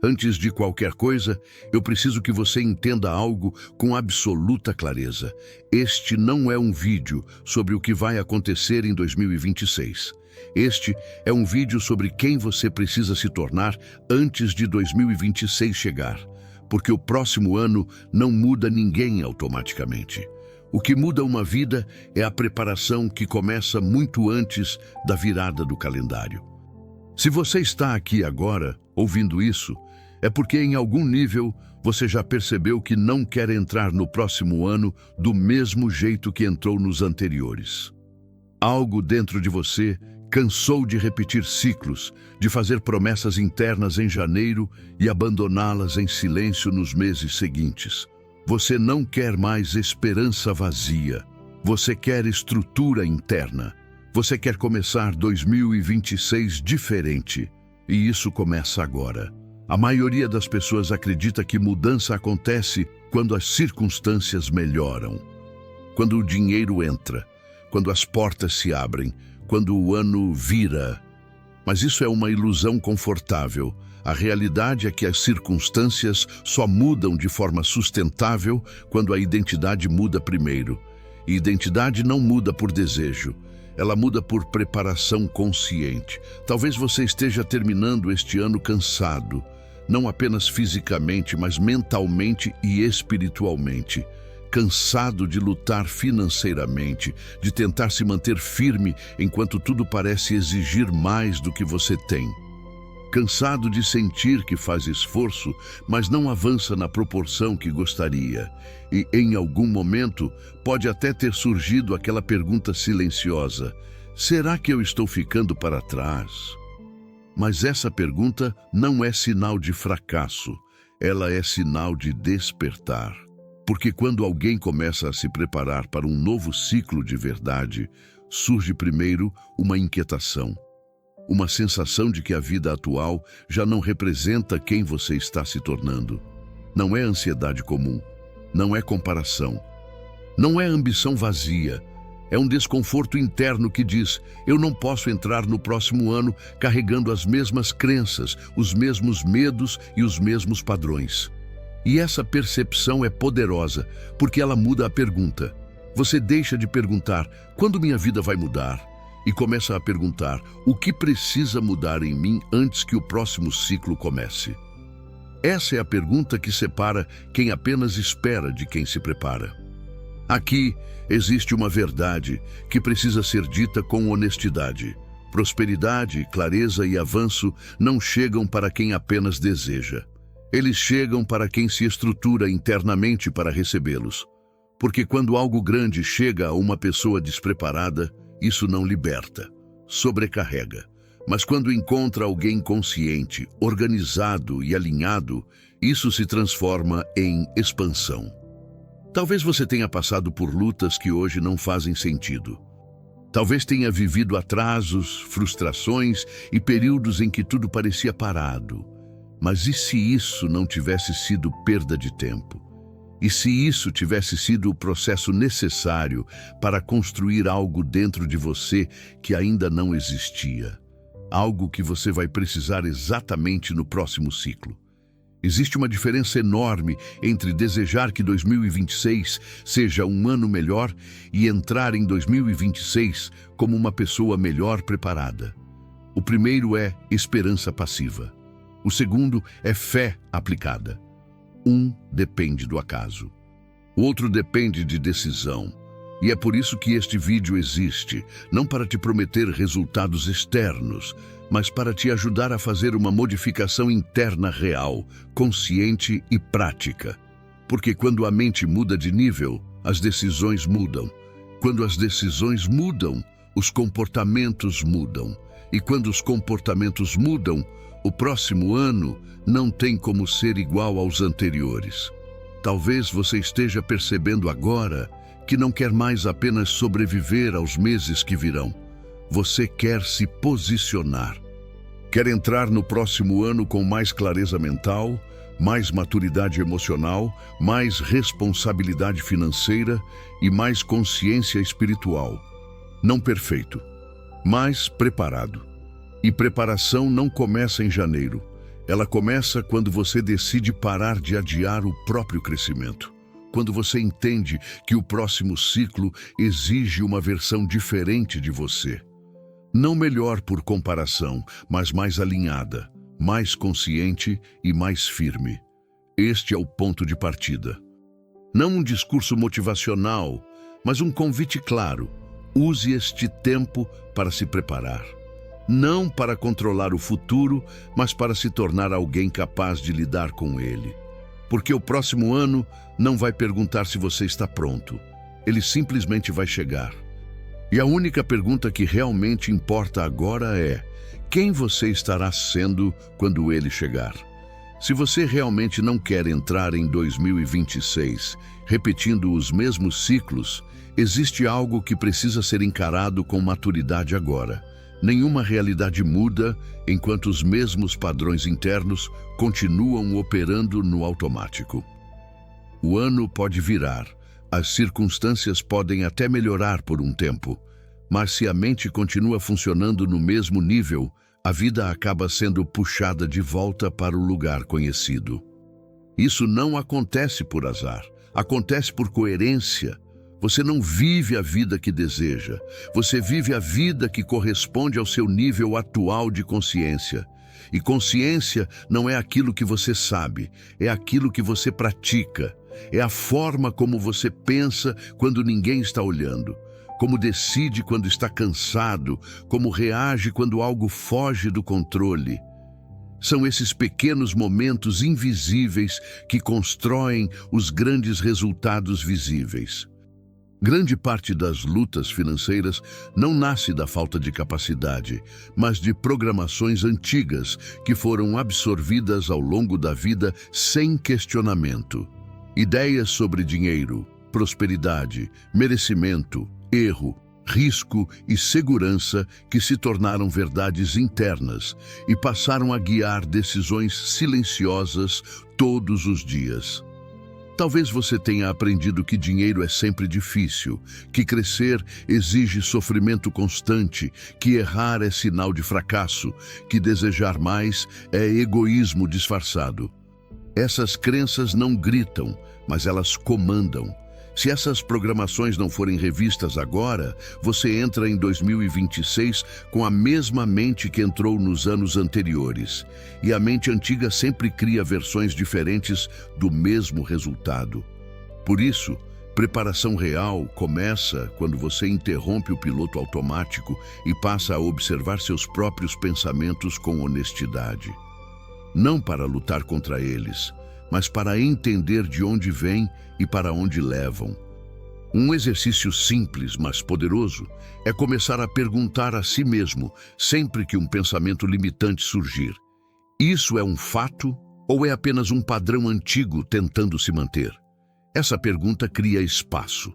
Antes de qualquer coisa, eu preciso que você entenda algo com absoluta clareza. Este não é um vídeo sobre o que vai acontecer em 2026. Este é um vídeo sobre quem você precisa se tornar antes de 2026 chegar. Porque o próximo ano não muda ninguém automaticamente. O que muda uma vida é a preparação que começa muito antes da virada do calendário. Se você está aqui agora, ouvindo isso, é porque em algum nível você já percebeu que não quer entrar no próximo ano do mesmo jeito que entrou nos anteriores. Algo dentro de você cansou de repetir ciclos, de fazer promessas internas em janeiro e abandoná-las em silêncio nos meses seguintes. Você não quer mais esperança vazia. Você quer estrutura interna. Você quer começar 2026 diferente. E isso começa agora. A maioria das pessoas acredita que mudança acontece quando as circunstâncias melhoram. Quando o dinheiro entra, quando as portas se abrem, quando o ano vira. Mas isso é uma ilusão confortável. A realidade é que as circunstâncias só mudam de forma sustentável quando a identidade muda primeiro. E identidade não muda por desejo. Ela muda por preparação consciente. Talvez você esteja terminando este ano cansado, não apenas fisicamente, mas mentalmente e espiritualmente. Cansado de lutar financeiramente, de tentar se manter firme enquanto tudo parece exigir mais do que você tem. Cansado de sentir que faz esforço, mas não avança na proporção que gostaria. E, em algum momento, pode até ter surgido aquela pergunta silenciosa: será que eu estou ficando para trás? Mas essa pergunta não é sinal de fracasso, ela é sinal de despertar. Porque quando alguém começa a se preparar para um novo ciclo de verdade, surge primeiro uma inquietação. Uma sensação de que a vida atual já não representa quem você está se tornando. Não é ansiedade comum, não é comparação, não é ambição vazia. É um desconforto interno que diz: eu não posso entrar no próximo ano carregando as mesmas crenças, os mesmos medos e os mesmos padrões. E essa percepção é poderosa, porque ela muda a pergunta. Você deixa de perguntar: quando minha vida vai mudar? E começa a perguntar: o que precisa mudar em mim antes que o próximo ciclo comece? Essa é a pergunta que separa quem apenas espera de quem se prepara. Aqui existe uma verdade que precisa ser dita com honestidade. Prosperidade, clareza e avanço não chegam para quem apenas deseja. Eles chegam para quem se estrutura internamente para recebê-los. Porque quando algo grande chega a uma pessoa despreparada, isso não liberta, sobrecarrega. Mas quando encontra alguém consciente, organizado e alinhado, isso se transforma em expansão. Talvez você tenha passado por lutas que hoje não fazem sentido. Talvez tenha vivido atrasos, frustrações e períodos em que tudo parecia parado. Mas e se isso não tivesse sido perda de tempo? E se isso tivesse sido o processo necessário para construir algo dentro de você que ainda não existia? Algo que você vai precisar exatamente no próximo ciclo. Existe uma diferença enorme entre desejar que 2026 seja um ano melhor e entrar em 2026 como uma pessoa melhor preparada. O primeiro é esperança passiva. O segundo é fé aplicada. Um depende do acaso. O outro depende de decisão. E é por isso que este vídeo existe, não para te prometer resultados externos, mas para te ajudar a fazer uma modificação interna real, consciente e prática. Porque quando a mente muda de nível, as decisões mudam. Quando as decisões mudam, os comportamentos mudam. E quando os comportamentos mudam, o próximo ano não tem como ser igual aos anteriores. Talvez você esteja percebendo agora que não quer mais apenas sobreviver aos meses que virão. Você quer se posicionar. Quer entrar no próximo ano com mais clareza mental, mais maturidade emocional, mais responsabilidade financeira e mais consciência espiritual. Não perfeito, mas preparado. E preparação não começa em janeiro. Ela começa quando você decide parar de adiar o próprio crescimento. Quando você entende que o próximo ciclo exige uma versão diferente de você. Não melhor por comparação, mas mais alinhada, mais consciente e mais firme. Este é o ponto de partida. Não um discurso motivacional, mas um convite claro. Use este tempo para se preparar. Não para controlar o futuro, mas para se tornar alguém capaz de lidar com ele. Porque o próximo ano não vai perguntar se você está pronto. Ele simplesmente vai chegar. E a única pergunta que realmente importa agora é: quem você estará sendo quando ele chegar? Se você realmente não quer entrar em 2026 repetindo os mesmos ciclos, existe algo que precisa ser encarado com maturidade agora. Nenhuma realidade muda enquanto os mesmos padrões internos continuam operando no automático. O ano pode virar, as circunstâncias podem até melhorar por um tempo, mas se a mente continua funcionando no mesmo nível, a vida acaba sendo puxada de volta para o lugar conhecido. Isso não acontece por azar, acontece por coerência. Você não vive a vida que deseja, você vive a vida que corresponde ao seu nível atual de consciência. E consciência não é aquilo que você sabe, é aquilo que você pratica. É a forma como você pensa quando ninguém está olhando, como decide quando está cansado, como reage quando algo foge do controle. São esses pequenos momentos invisíveis que constroem os grandes resultados visíveis. Grande parte das lutas financeiras não nasce da falta de capacidade, mas de programações antigas que foram absorvidas ao longo da vida sem questionamento. Ideias sobre dinheiro, prosperidade, merecimento, erro, risco e segurança que se tornaram verdades internas e passaram a guiar decisões silenciosas todos os dias. Talvez você tenha aprendido que dinheiro é sempre difícil, que crescer exige sofrimento constante, que errar é sinal de fracasso, que desejar mais é egoísmo disfarçado. Essas crenças não gritam, mas elas comandam. Se essas programações não forem revistas agora, você entra em 2026 com a mesma mente que entrou nos anos anteriores. E a mente antiga sempre cria versões diferentes do mesmo resultado. Por isso, preparação real começa quando você interrompe o piloto automático e passa a observar seus próprios pensamentos com honestidade. Não para lutar contra eles, mas para entender de onde vêm e para onde levam. Um exercício simples, mas poderoso, é começar a perguntar a si mesmo, sempre que um pensamento limitante surgir: isso é um fato ou é apenas um padrão antigo tentando se manter? Essa pergunta cria espaço.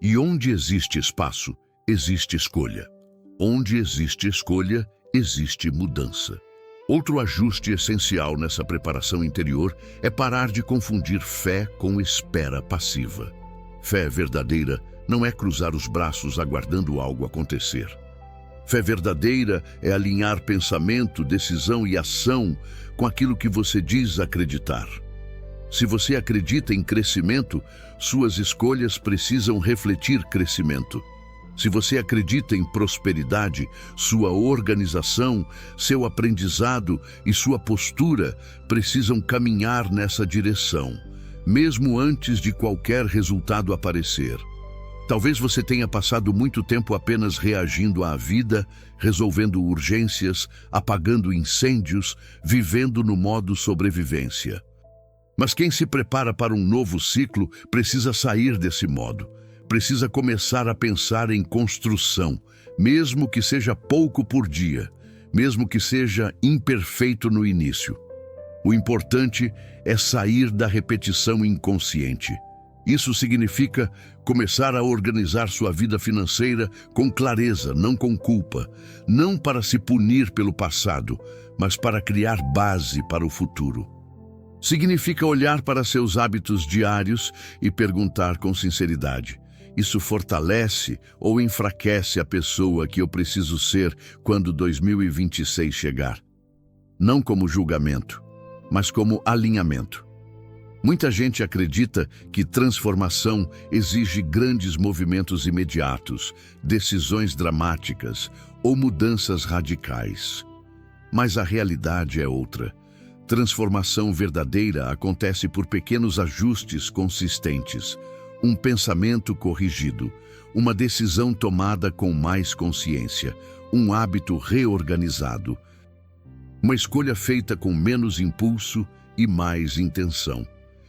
E onde existe espaço, existe escolha. Onde existe escolha, existe mudança. Outro ajuste essencial nessa preparação interior é parar de confundir fé com espera passiva. Fé verdadeira não é cruzar os braços aguardando algo acontecer. Fé verdadeira é alinhar pensamento, decisão e ação com aquilo que você diz acreditar. Se você acredita em crescimento, suas escolhas precisam refletir crescimento. Se você acredita em prosperidade, sua organização, seu aprendizado e sua postura precisam caminhar nessa direção, mesmo antes de qualquer resultado aparecer. Talvez você tenha passado muito tempo apenas reagindo à vida, resolvendo urgências, apagando incêndios, vivendo no modo sobrevivência. Mas quem se prepara para um novo ciclo precisa sair desse modo. Precisa começar a pensar em construção, mesmo que seja pouco por dia, mesmo que seja imperfeito no início. O importante é sair da repetição inconsciente. Isso significa começar a organizar sua vida financeira com clareza, não com culpa, não para se punir pelo passado, mas para criar base para o futuro. Significa olhar para seus hábitos diários e perguntar com sinceridade: isso fortalece ou enfraquece a pessoa que eu preciso ser quando 2026 chegar? Não como julgamento, mas como alinhamento. Muita gente acredita que transformação exige grandes movimentos imediatos, decisões dramáticas ou mudanças radicais. Mas a realidade é outra. Transformação verdadeira acontece por pequenos ajustes consistentes, um pensamento corrigido, uma decisão tomada com mais consciência, um hábito reorganizado, uma escolha feita com menos impulso e mais intenção.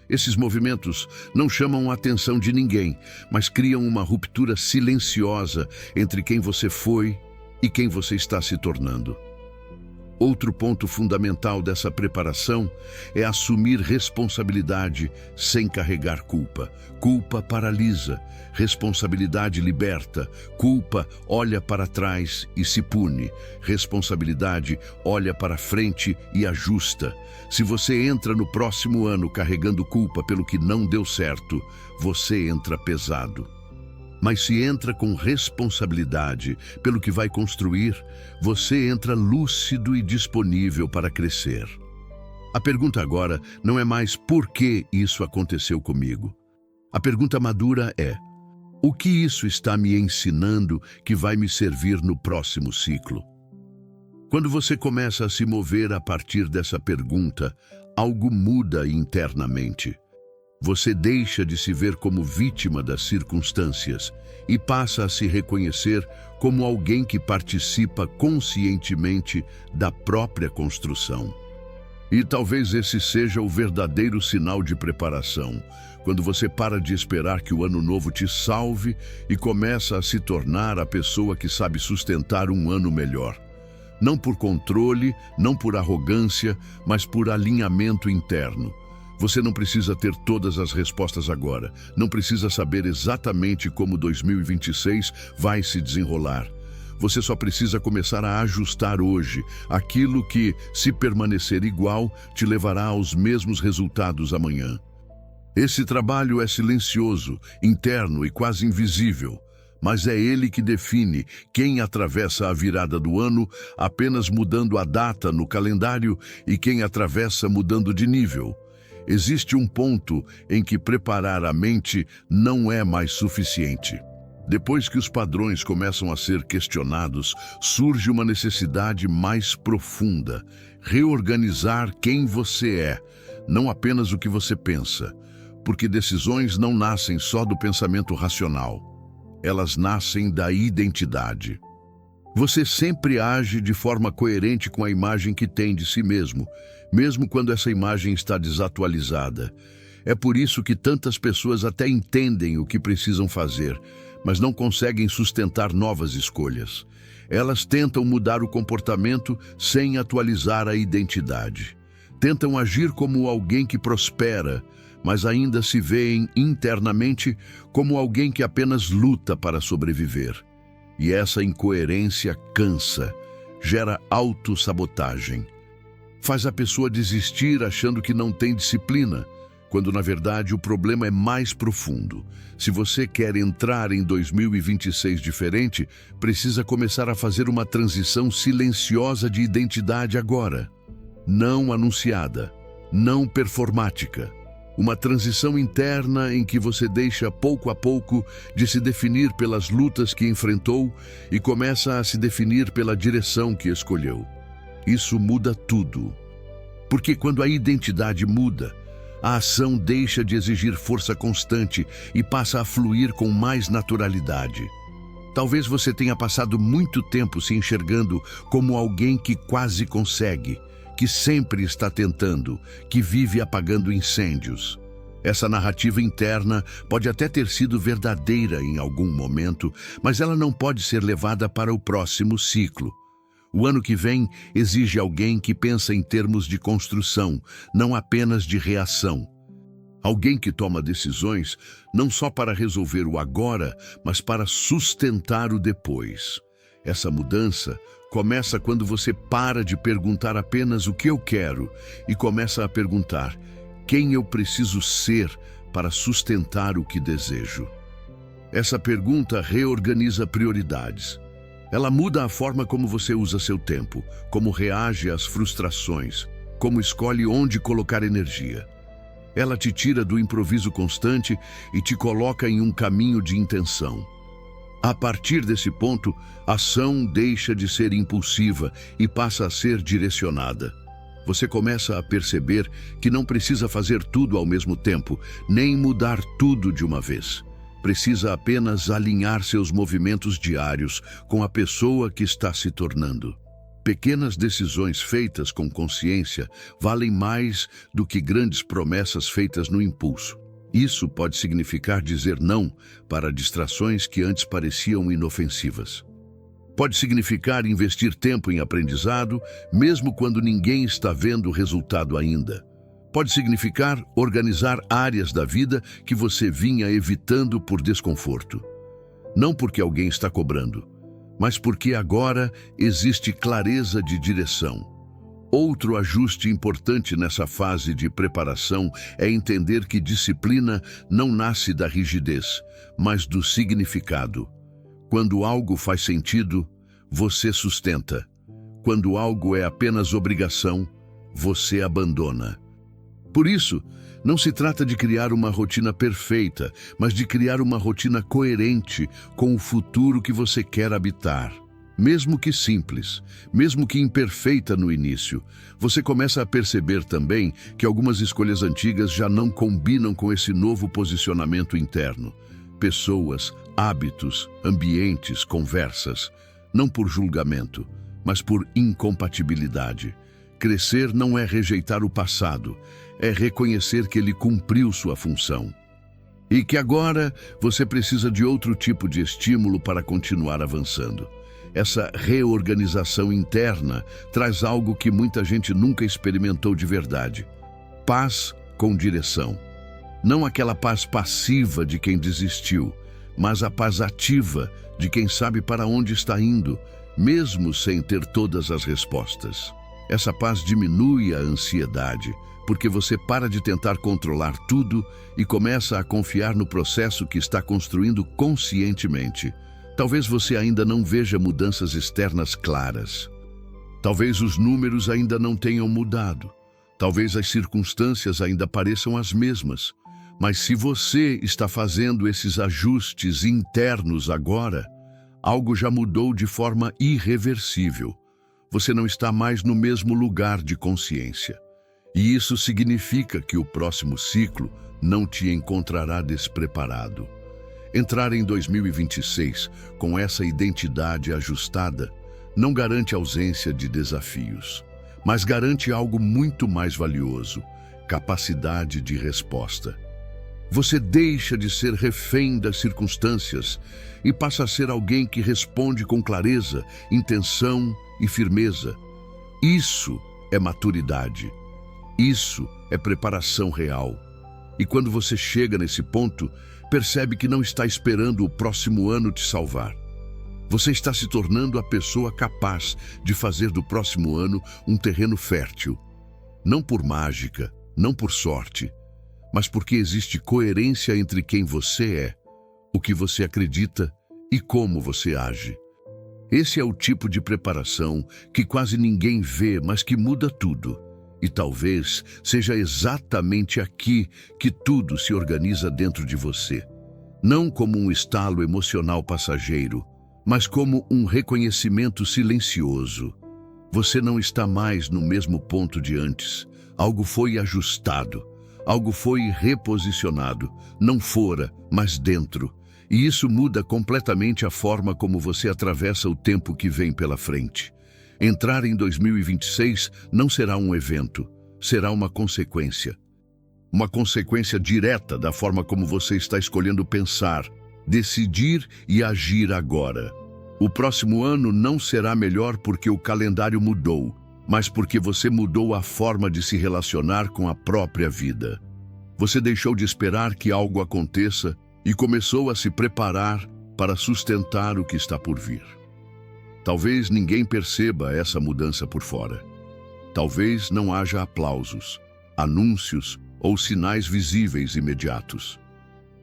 Esses movimentos não chamam a atenção de ninguém, mas criam uma ruptura silenciosa entre quem você foi e quem você está se tornando. Outro ponto fundamental dessa preparação é assumir responsabilidade sem carregar culpa. Culpa paralisa, responsabilidade liberta. Culpa olha para trás e se pune. Responsabilidade olha para frente e ajusta. Se você entra no próximo ano carregando culpa pelo que não deu certo, você entra pesado. Mas se entra com responsabilidade pelo que vai construir, você entra lúcido e disponível para crescer. A pergunta agora não é mais por que isso aconteceu comigo. A pergunta madura é: o que isso está me ensinando que vai me servir no próximo ciclo? Quando você começa a se mover a partir dessa pergunta, algo muda internamente. Você deixa de se ver como vítima das circunstâncias e passa a se reconhecer como alguém que participa conscientemente da própria construção. E talvez esse seja o verdadeiro sinal de preparação, quando você para de esperar que o ano novo te salve e começa a se tornar a pessoa que sabe sustentar um ano melhor. Não por controle, não por arrogância, mas por alinhamento interno. Você não precisa ter todas as respostas agora. Não precisa saber exatamente como 2026 vai se desenrolar. Você só precisa começar a ajustar hoje aquilo que, se permanecer igual, te levará aos mesmos resultados amanhã. Esse trabalho é silencioso, interno e quase invisível, mas é ele que define quem atravessa a virada do ano apenas mudando a data no calendário e quem atravessa mudando de nível. Existe um ponto em que preparar a mente não é mais suficiente. Depois que os padrões começam a ser questionados, surge uma necessidade mais profunda: reorganizar quem você é, não apenas o que você pensa, porque decisões não nascem só do pensamento racional, elas nascem da identidade. Você sempre age de forma coerente com a imagem que tem de si mesmo quando essa imagem está desatualizada. É por isso que tantas pessoas até entendem o que precisam fazer, mas não conseguem sustentar novas escolhas. Elas tentam mudar o comportamento sem atualizar a identidade. Tentam agir como alguém que prospera, mas ainda se veem internamente como alguém que apenas luta para sobreviver. E essa incoerência cansa, gera autossabotagem. Faz a pessoa desistir achando que não tem disciplina, quando na verdade o problema é mais profundo. Se você quer entrar em 2026 diferente, precisa começar a fazer uma transição silenciosa de identidade agora. Não anunciada, não performática. Uma transição interna em que você deixa pouco a pouco de se definir pelas lutas que enfrentou e começa a se definir pela direção que escolheu. Isso muda tudo. Porque quando a identidade muda, a ação deixa de exigir força constante e passa a fluir com mais naturalidade. Talvez você tenha passado muito tempo se enxergando como alguém que quase consegue, que sempre está tentando, que vive apagando incêndios. Essa narrativa interna pode até ter sido verdadeira em algum momento, mas ela não pode ser levada para o próximo ciclo. O ano que vem exige alguém que pensa em termos de construção, não apenas de reação. Alguém que toma decisões não só para resolver o agora, mas para sustentar o depois. Essa mudança começa quando você para de perguntar apenas o que eu quero e começa a perguntar quem eu preciso ser para sustentar o que desejo. Essa pergunta reorganiza prioridades. Ela muda a forma como você usa seu tempo, como reage às frustrações, como escolhe onde colocar energia. Ela te tira do improviso constante e te coloca em um caminho de intenção. A partir desse ponto, a ação deixa de ser impulsiva e passa a ser direcionada. Você começa a perceber que não precisa fazer tudo ao mesmo tempo, nem mudar tudo de uma vez. Precisa apenas alinhar seus movimentos diários com a pessoa que está se tornando. Pequenas decisões feitas com consciência valem mais do que grandes promessas feitas no impulso. Isso pode significar dizer não para distrações que antes pareciam inofensivas. Pode significar investir tempo em aprendizado, mesmo quando ninguém está vendo o resultado ainda. Pode significar organizar áreas da vida que você vinha evitando por desconforto. Não porque alguém está cobrando, mas porque agora existe clareza de direção. Outro ajuste importante nessa fase de preparação é entender que disciplina não nasce da rigidez, mas do significado. Quando algo faz sentido, você sustenta. Quando algo é apenas obrigação, você abandona. Por isso, não se trata de criar uma rotina perfeita, mas de criar uma rotina coerente com o futuro que você quer habitar. Mesmo que simples, mesmo que imperfeita no início, você começa a perceber também que algumas escolhas antigas já não combinam com esse novo posicionamento interno. Pessoas, hábitos, ambientes, conversas, não por julgamento, mas por incompatibilidade. Crescer não é rejeitar o passado, é reconhecer que ele cumpriu sua função. E que agora você precisa de outro tipo de estímulo para continuar avançando. Essa reorganização interna traz algo que muita gente nunca experimentou de verdade: paz com direção. Não aquela paz passiva de quem desistiu, mas a paz ativa de quem sabe para onde está indo, mesmo sem ter todas as respostas. Essa paz diminui a ansiedade, porque você para de tentar controlar tudo e começa a confiar no processo que está construindo conscientemente. Talvez você ainda não veja mudanças externas claras. Talvez os números ainda não tenham mudado. Talvez as circunstâncias ainda pareçam as mesmas. Mas se você está fazendo esses ajustes internos agora, algo já mudou de forma irreversível. Você não está mais no mesmo lugar de consciência. E isso significa que o próximo ciclo não te encontrará despreparado. Entrar em 2026 com essa identidade ajustada não garante ausência de desafios, mas garante algo muito mais valioso: capacidade de resposta. Você deixa de ser refém das circunstâncias e passa a ser alguém que responde com clareza, intenção e firmeza. Isso é maturidade. Isso é preparação real. E quando você chega nesse ponto, percebe que não está esperando o próximo ano te salvar. Você está se tornando a pessoa capaz de fazer do próximo ano um terreno fértil. Não por mágica, não por sorte, mas porque existe coerência entre quem você é, o que você acredita e como você age. Esse é o tipo de preparação que quase ninguém vê, mas que muda tudo. E talvez seja exatamente aqui que tudo se organiza dentro de você. Não como um estalo emocional passageiro, mas como um reconhecimento silencioso. Você não está mais no mesmo ponto de antes. Algo foi ajustado, algo foi reposicionado, não fora, mas dentro. E isso muda completamente a forma como você atravessa o tempo que vem pela frente. Entrar em 2026 não será um evento, será uma consequência. Uma consequência direta da forma como você está escolhendo pensar, decidir e agir agora. O próximo ano não será melhor porque o calendário mudou, mas porque você mudou a forma de se relacionar com a própria vida. Você deixou de esperar que algo aconteça e começou a se preparar para sustentar o que está por vir. Talvez ninguém perceba essa mudança por fora. Talvez não haja aplausos, anúncios ou sinais visíveis imediatos.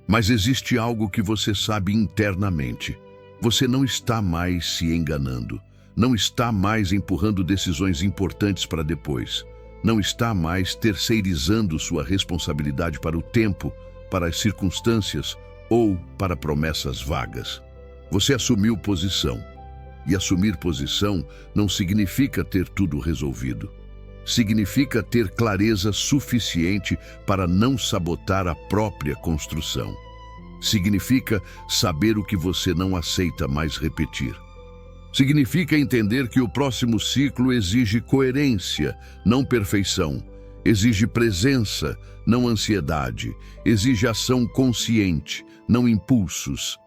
Mas existe algo que você sabe internamente. Você não está mais se enganando, não está mais empurrando decisões importantes para depois. Não está mais terceirizando sua responsabilidade para o tempo, para as circunstâncias ou para promessas vagas. Você assumiu posição. E assumir posição não significa ter tudo resolvido. Significa ter clareza suficiente para não sabotar a própria construção. Significa saber o que você não aceita mais repetir. Significa entender que o próximo ciclo exige coerência, não perfeição. Exige presença, não ansiedade. Exige ação consciente, não impulsos.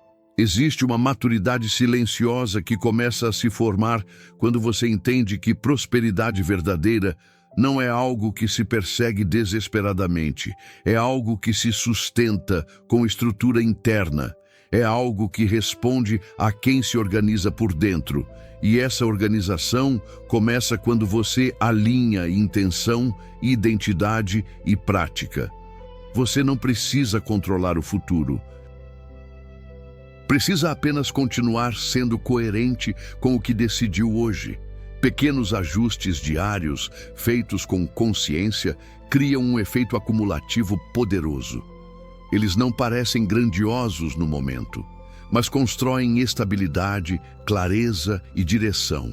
Existe uma maturidade silenciosa que começa a se formar quando você entende que prosperidade verdadeira não é algo que se persegue desesperadamente, é algo que se sustenta com estrutura interna, é algo que responde a quem se organiza por dentro. E essa organização começa quando você alinha intenção, identidade e prática. Você não precisa controlar o futuro. Precisa apenas continuar sendo coerente com o que decidiu hoje. Pequenos ajustes diários, feitos com consciência, criam um efeito acumulativo poderoso. Eles não parecem grandiosos no momento, mas constroem estabilidade, clareza e direção.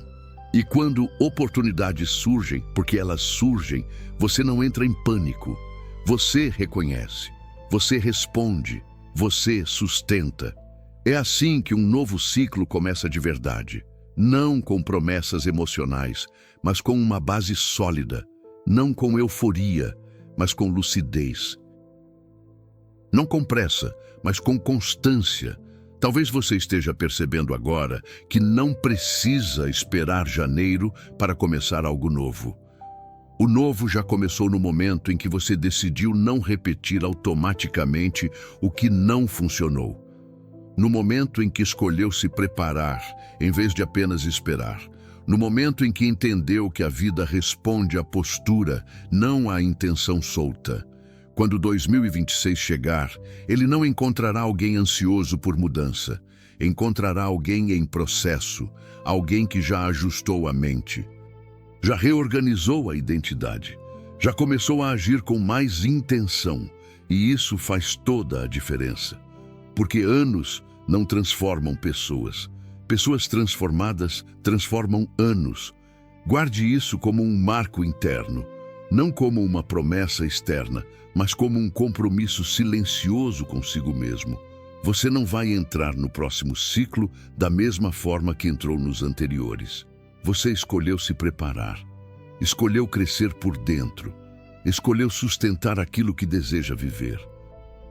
E quando oportunidades surgem, porque elas surgem, você não entra em pânico. Você reconhece, você responde, você sustenta. É assim que um novo ciclo começa de verdade. Não com promessas emocionais, mas com uma base sólida. Não com euforia, mas com lucidez. Não com pressa, mas com constância. Talvez você esteja percebendo agora que não precisa esperar janeiro para começar algo novo. O novo já começou no momento em que você decidiu não repetir automaticamente o que não funcionou. No momento em que escolheu se preparar, em vez de apenas esperar. No momento em que entendeu que a vida responde à postura, não à intenção solta. Quando 2026 chegar, ele não encontrará alguém ansioso por mudança. Encontrará alguém em processo, alguém que já ajustou a mente. Já reorganizou a identidade. Já começou a agir com mais intenção. E isso faz toda a diferença. Porque anos não transformam pessoas. Pessoas transformadas transformam anos. Guarde isso como um marco interno, não como uma promessa externa, mas como um compromisso silencioso consigo mesmo. Você não vai entrar no próximo ciclo da mesma forma que entrou nos anteriores. Você escolheu se preparar, escolheu crescer por dentro, escolheu sustentar aquilo que deseja viver.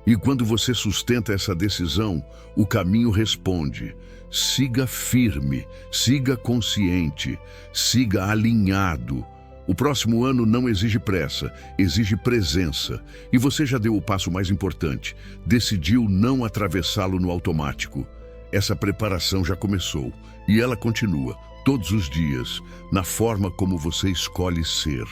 E quando você sustenta essa decisão, o caminho responde. Siga firme, siga consciente, siga alinhado. O próximo ano não exige pressa, exige presença. E você já deu o passo mais importante. Decidiu não atravessá-lo no automático. Essa preparação já começou e ela continua, todos os dias, na forma como você escolhe ser.